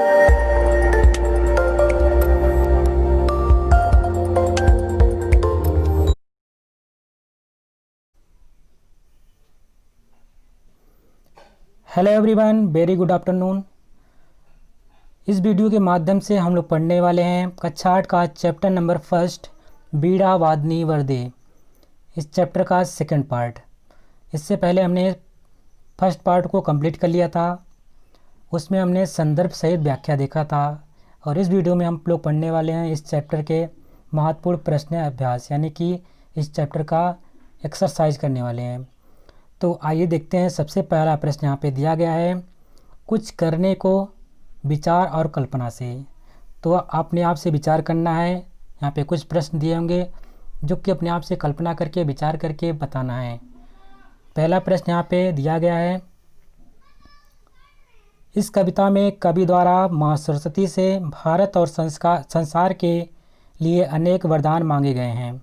Hello everyone, very good afternoon. इस video के माध्यम से हम लोग पढ़ने वाले हैं कक्षा 8 का चैप्टर नंबर फर्स्ट, बीड़ा वादनी वर्दे। इस चैप्टर का सेकंड पार्ट। इससे पहले हमने फर्स्ट पार्ट को कंप्लीट कर लिया था, उसमें हमने संदर्भ सहित व्याख्या देखा था। और इस वीडियो में हम लोग पढ़ने वाले हैं इस चैप्टर के महत्वपूर्ण प्रश्न अभ्यास, यानी कि इस चैप्टर का एक्सरसाइज करने वाले हैं। तो आइए देखते हैं। सबसे पहला प्रश्न यहाँ पे दिया गया है, कुछ करने को विचार और कल्पना से। तो अपने आप से विचार करना है। यहाँ पे कुछ प्रश्न दिए होंगे जो कि अपने आप से कल्पना करके विचार करके बताना है। पहला प्रश्न यहाँ पे दिया गया है, इस कविता में कवि द्वारा माँ सरस्वती से भारत और संसार के लिए अनेक वरदान मांगे गए हैं।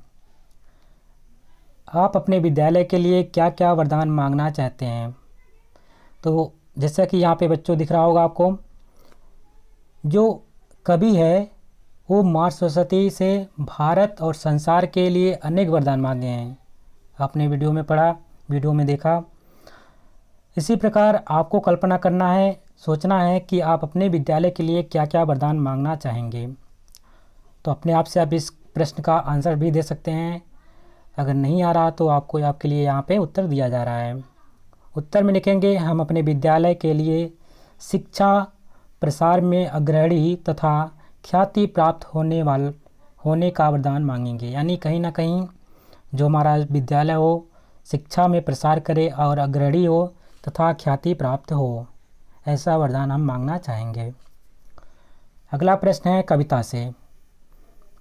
आप अपने विद्यालय के लिए क्या क्या वरदान मांगना चाहते हैं? तो जैसा कि यहाँ पे बच्चों दिख रहा होगा आपको, जो कवि है वो माँ सरस्वती से भारत और संसार के लिए अनेक वरदान मांगे हैं। आपने वीडियो में पढ़ा, वीडियो में देखा। इसी प्रकार आपको कल्पना करना है, सोचना है कि आप अपने विद्यालय के लिए क्या क्या वरदान मांगना चाहेंगे। तो अपने आप से आप इस प्रश्न का आंसर भी दे सकते हैं। अगर नहीं आ रहा तो आपके लिए यहाँ पे उत्तर दिया जा रहा है। उत्तर में लिखेंगे, हम अपने विद्यालय के लिए शिक्षा प्रसार में अग्रणी तथा ख्याति प्राप्त होने का वरदान मांगेंगे। यानी कहीं ना कहीं जो हमारा विद्यालय हो शिक्षा में प्रसार करे और अग्रणी हो तथा ख्याति प्राप्त हो, ऐसा वरदान हम मांगना चाहेंगे। अगला प्रश्न है कविता से।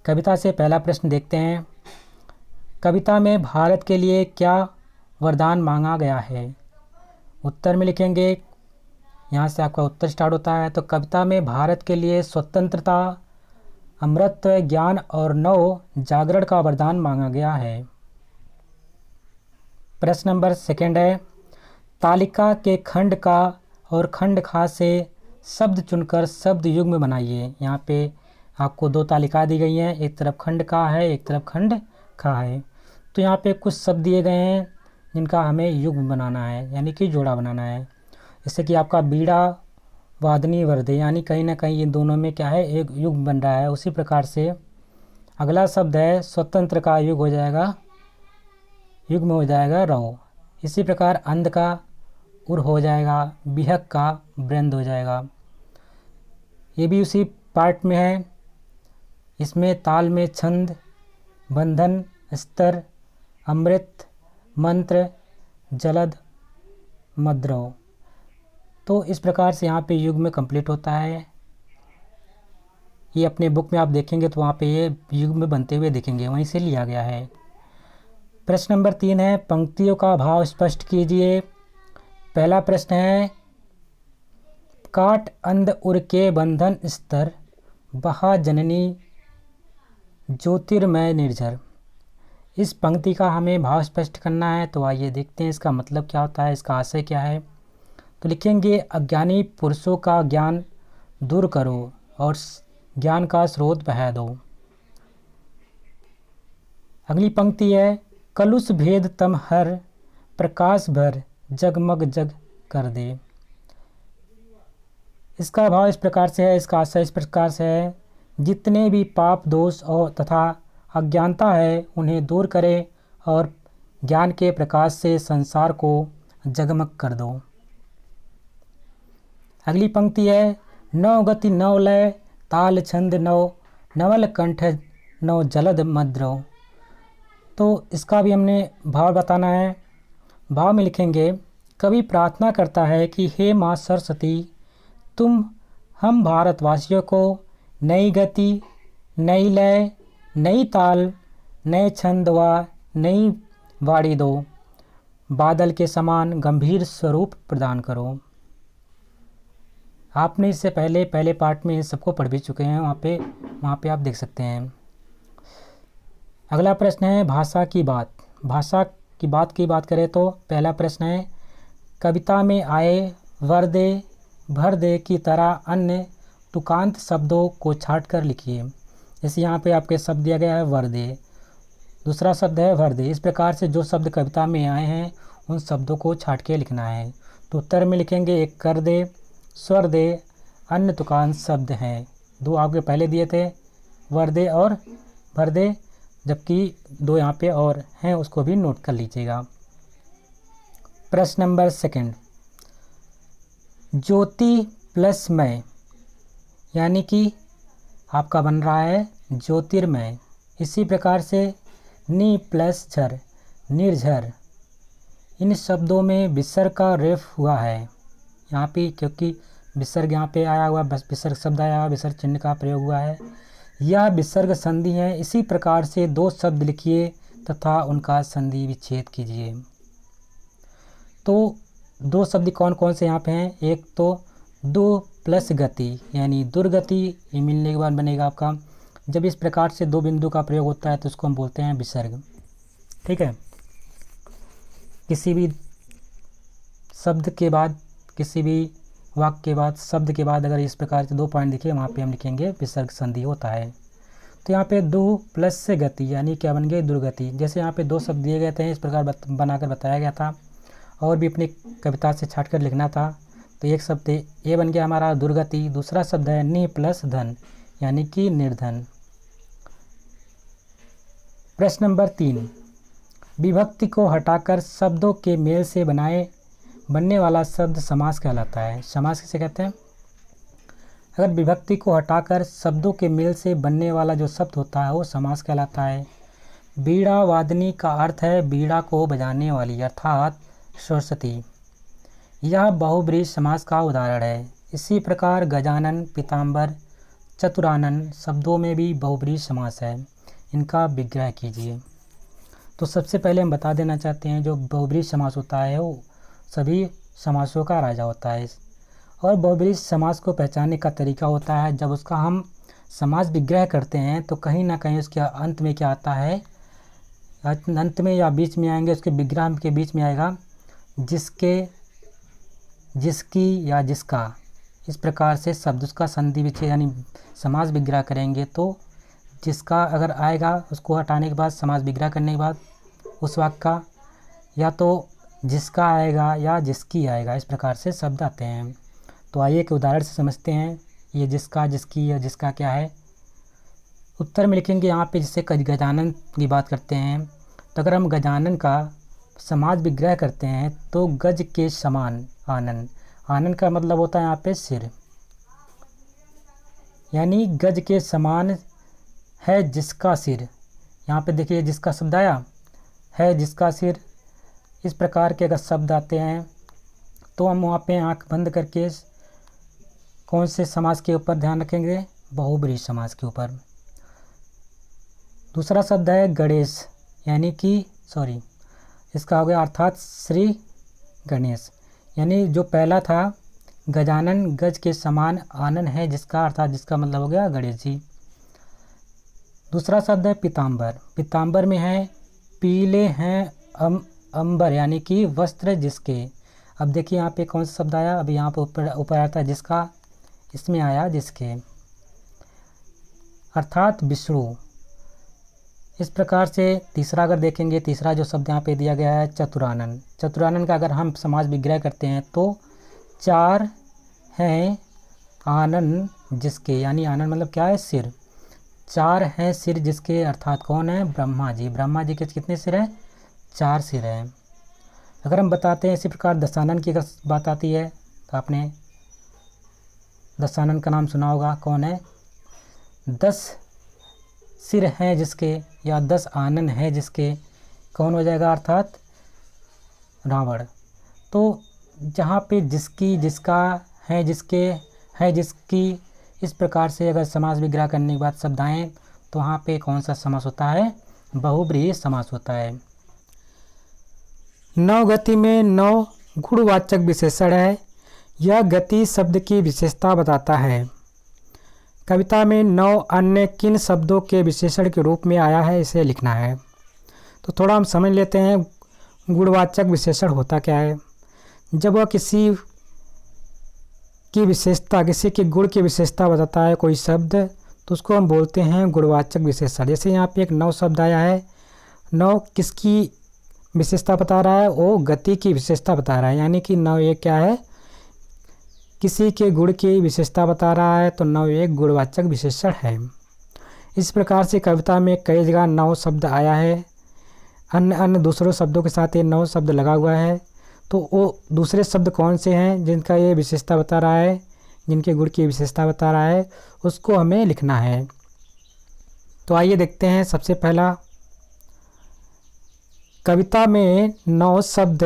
कविता से पहला प्रश्न देखते हैं, कविता में भारत के लिए क्या वरदान मांगा गया है? उत्तर में लिखेंगे, यहाँ से आपका उत्तर स्टार्ट होता है। तो कविता में भारत के लिए स्वतंत्रता, अमरत्व, ज्ञान और नव जागरण का वरदान मांगा गया है। प्रश्न नंबर सेकंड है, तालिका के खंड का और खंड खा से शब्द चुनकर शब्द युग्म बनाइए। यहाँ पे आपको दो तालिका दी गई हैं, एक तरफ खंड का है, एक तरफ खंड खा है। तो यहाँ पे कुछ शब्द दिए गए हैं जिनका हमें युग्म बनाना है, यानी कि जोड़ा बनाना है। जैसे कि आपका बीड़ा वादनी वर्दे, यानी कहीं ना कहीं ये दोनों में क्या है, एक युग्म बन रहा है। उसी प्रकार से अगला शब्द है स्वतंत्र का युग्म हो जाएगा रौ। इसी प्रकार अंध का उर हो जाएगा, बिहक का वृंद हो जाएगा। ये भी उसी पार्ट में है। इसमें ताल में छंद, बंधन, स्तर, अमृत, मंत्र, जलद, मद्रव। तो इस प्रकार से यहाँ पे युग में कंप्लीट होता है। ये अपने बुक में आप देखेंगे तो वहाँ पे ये युग में बनते हुए दिखेंगे, वहीं से लिया गया है। प्रश्न नंबर 3 है, पंक्तियों का भाव स्पष्ट कीजिए। पहला प्रश्न है, काट अंध उर के बंधन स्तर, बहा जननी ज्योतिर्मय निर्झर। इस पंक्ति का हमें भाव स्पष्ट करना है। तो आइए देखते हैं इसका मतलब क्या होता है, इसका आशय क्या है। तो लिखेंगे, अज्ञानी पुरुषों का ज्ञान दूर करो और ज्ञान का स्रोत बहा दो। अगली पंक्ति है, कलुष भेद तम हर, प्रकाश भर जगमग जग कर दे। इसका भाव इस प्रकार से है, इसका आशय इस प्रकार से है, जितने भी पाप दोष और तथा अज्ञानता है उन्हें दूर करे और ज्ञान के प्रकाश से संसार को जगमग कर दो। अगली पंक्ति है, नौ गति नौ लय, ताल छंद नौ, नवल कंठ नौ, जलद मद्रव। तो इसका भी हमने भाव बताना है। भाव में लिखेंगे, कवि प्रार्थना करता है कि हे माँ सरस्वती, तुम हम भारतवासियों को नई गति, नई लय, नई ताल, नए छंद व नई वाणी दो, बादल के समान गंभीर स्वरूप प्रदान करो। आपने इससे पहले पार्ट में सबको पढ़ भी चुके हैं, वहाँ पे आप देख सकते हैं। अगला प्रश्न है भाषा की बात। भाषा की बात करें तो पहला प्रश्न है, कविता में आए वर दे भर दे की तरह अन्य तुकांत शब्दों को छाट कर लिखिए। जैसे यहाँ पे आपके शब्द दिया गया है वर्दे, दूसरा शब्द है वर्दे। इस प्रकार से जो शब्द कविता में आए हैं उन शब्दों को छाट के लिखना है। तो उत्तर में लिखेंगे एक कर दे, स्वर दे, अन्य तुकांत शब्द हैं। दो आपके पहले दिए थे वर्दे और भरदे, जबकि दो यहाँ पे और हैं, उसको भी नोट कर लीजिएगा। प्रश्न नंबर सेकंड, ज्योति प्लस मय यानी कि आपका बन रहा है ज्योतिर्मय। इसी प्रकार से नि प्लस झर निर्झर, इन शब्दों में विसर्ग का रेफ हुआ है यहाँ पे, क्योंकि विसर्ग यहाँ पे आया हुआ, बस विसर्ग शब्द आया हुआ, विसर्ग चिन्ह का प्रयोग हुआ है। यह विसर्ग संधि है। इसी प्रकार से दो शब्द लिखिए तथा उनका संधि विच्छेद कीजिए। तो दो शब्द कौन कौन से यहाँ पे हैं? एक तो दो प्लस गति यानी दुर्गति, ये मिलने के बाद बनेगा आपका। जब इस प्रकार से दो बिंदु का प्रयोग होता है तो उसको हम बोलते हैं विसर्ग। ठीक है, किसी भी शब्द के बाद, किसी भी वाक्य के बाद, शब्द के बाद अगर इस प्रकार से दो पॉइंट दिखे, वहाँ पे हम लिखेंगे विसर्ग संधि होता है। तो यहाँ पे दो प्लस से गति यानी क्या बन गए? दुर्गति। जैसे यहाँ पे दो शब्द दिए गए थे, इस प्रकार बनाकर बताया गया था, और भी अपनी कविता से छाट कर लिखना था। तो एक शब्द ये बन गया हमारा दुर्गति। दूसरा शब्द है नि प्लस धन यानी कि निर्धन। प्रश्न नंबर 3, विभक्ति को हटाकर शब्दों के मेल से बनने वाला शब्द समास कहलाता है। समास किसे कहते हैं? अगर विभक्ति को हटाकर शब्दों के मेल से बनने वाला जो शब्द होता है वो समास कहलाता है। बीड़ा वादनी का अर्थ है बीड़ा को बजाने वाली, अर्थात सरस्वती। यह बहुब्रीहि समास का उदाहरण है। इसी प्रकार गजानन, पीताम्बर, चतुरानन शब्दों में भी बहुब्रीहि समास है। इनका विग्रह कीजिए। तो सबसे पहले हम बता देना चाहते हैं, जो बहुब्रीहि समास होता है वो सभी समासों का राजा होता है। और बहुब्रीहि समास को पहचानने का तरीका होता है, जब उसका हम समास विग्रह करते हैं तो कहीं ना कहीं उसके अंत में क्या आता है, अंत में या बीच में आएंगे, उसके विग्रह के बीच में आएगा जिसके, जिसकी या जिसका। इस प्रकार से शब्द उसका संधि विच्छेद यानी समास विग्रह करेंगे तो जिसका अगर आएगा उसको हटाने के बाद, समास विग्रह करने के बाद उस वाक्य का या तो जिसका आएगा या जिसकी आएगा। इस प्रकार से शब्द आते हैं। तो आइए एक उदाहरण से समझते हैं ये जिसका, जिसकी या जिसका क्या है। उत्तर में लिखेंगे यहाँ पे, जिससे गजानन की बात करते हैं तो अगर हम गजानन का समास विग्रह करते हैं तो गज के समान आनन, आनन का मतलब होता है यहाँ पे सिर, यानी गज के समान है जिसका सिर। यहाँ पे देखिए जिसका शब्द आया है जिसका सिर। इस प्रकार के अगर शब्द आते हैं तो हम वहाँ पे आंख बंद करके कौन से समास के ऊपर ध्यान रखेंगे? बहुब्रीहि समास के ऊपर। दूसरा शब्द है गणेश यानी कि इसका हो गया अर्थात श्री गणेश, यानी जो पहला था गजानन गज के समान आनन है जिसका, अर्थात जिसका मतलब हो गया गणेश जी। दूसरा शब्द है पीताम्बर। पीताम्बर में है पीले हैं अंबर यानी कि वस्त्र जिसके। अब देखिए यहाँ पे कौन सा शब्द आया, अभी यहाँ पे ऊपर आता है जिसका, इसमें आया जिसके, अर्थात विष्णु। इस प्रकार से तीसरा अगर देखेंगे, तीसरा जो शब्द यहाँ पे दिया गया है चतुरानन। चतुरानन का अगर हम समास विग्रह करते हैं तो चार हैं आनन जिसके, यानी आनन मतलब क्या है? सिर। चार हैं सिर जिसके, अर्थात कौन है? ब्रह्मा जी। ब्रह्मा जी के कितने सिर हैं? 4 सिर हैं। अगर हम बताते हैं इसी प्रकार दशानन की अगर बात आती है तो आपने दशानन का नाम सुना होगा, कौन है? 10 सिर हैं जिसके या 10 आनन है जिसके, कौन हो जाएगा? अर्थात रावण। तो जहाँ पे जिसकी, जिसका, है जिसके, है जिसकी, इस प्रकार से अगर समास विग्रह करने के बाद शब्द आएँ तो वहाँ पे कौन सा समास होता है? बहुब्रीहि समास होता है। नौ गति में 9 गुणवाचक विशेषण है। यह गति शब्द की विशेषता बताता है। कविता में 9 अन्य किन शब्दों के विशेषण के रूप में आया है, इसे लिखना है। तो थोड़ा हम समझ लेते हैं गुणवाचक विशेषण होता क्या है। जब वह किसी की विशेषता, किसी के गुण की विशेषता बताता है कोई शब्द, तो उसको हम बोलते हैं गुणवाचक विशेषण। जैसे यहाँ पे एक नौ शब्द आया है, नौ किसकी विशेषता बता रहा है, वो गति की विशेषता बता रहा है, यानी कि नौ एक क्या है, किसी के गुण की विशेषता बता रहा है, तो नौ एक गुणवाचक विशेषण है। इस प्रकार से कविता में कई जगह नौ शब्द आया है, अन्य अन्य दूसरों शब्दों के साथ ये नौ शब्द लगा हुआ है। तो वो दूसरे शब्द कौन से हैं जिनका ये विशेषता बता रहा है, जिनके गुण की विशेषता बता रहा है, उसको हमें लिखना है। तो आइए देखते हैं। सबसे पहला, कविता में 9 शब्द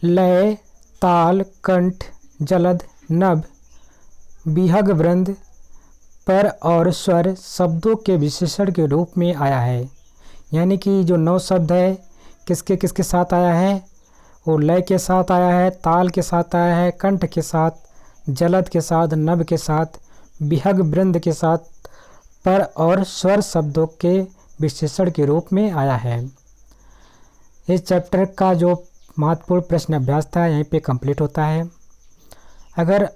लय, ताल, कंठ, जलद, नभ, विहग, वृंद, पर और स्वर शब्दों के विशेषण के रूप में आया है। यानी कि जो 9 शब्द है किसके किसके साथ आया है, वो लय के साथ आया है, ताल के साथ आया है, कंठ के साथ, जलद के साथ, नभ के साथ, विहग, वृंद के साथ, पर और स्वर शब्दों के विशेषण के रूप में आया है। इस चैप्टर का जो महत्वपूर्ण प्रश्न अभ्यास था यहीं पे कंप्लीट होता है। अगर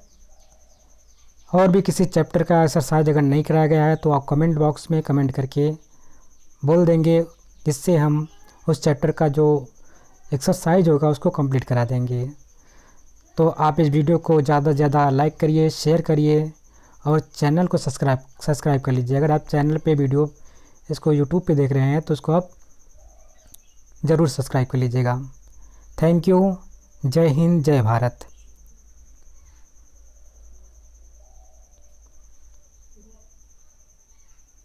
और भी किसी चैप्टर का एक्सरसाइज अगर नहीं कराया गया है तो आप कमेंट बॉक्स में कमेंट करके बोल देंगे, जिससे हम उस चैप्टर का जो एक्सरसाइज होगा उसको कंप्लीट करा देंगे। तो आप इस वीडियो को ज़्यादा से ज़्यादा लाइक करिए, शेयर करिए और चैनल को सब्सक्राइब कर लीजिए। अगर आप चैनल पे वीडियो इसको यूट्यूब पे देख रहे हैं तो उसको आप ज़रूर सब्सक्राइब कर लीजिएगा। Thank you. जय हिंद, जय भारत।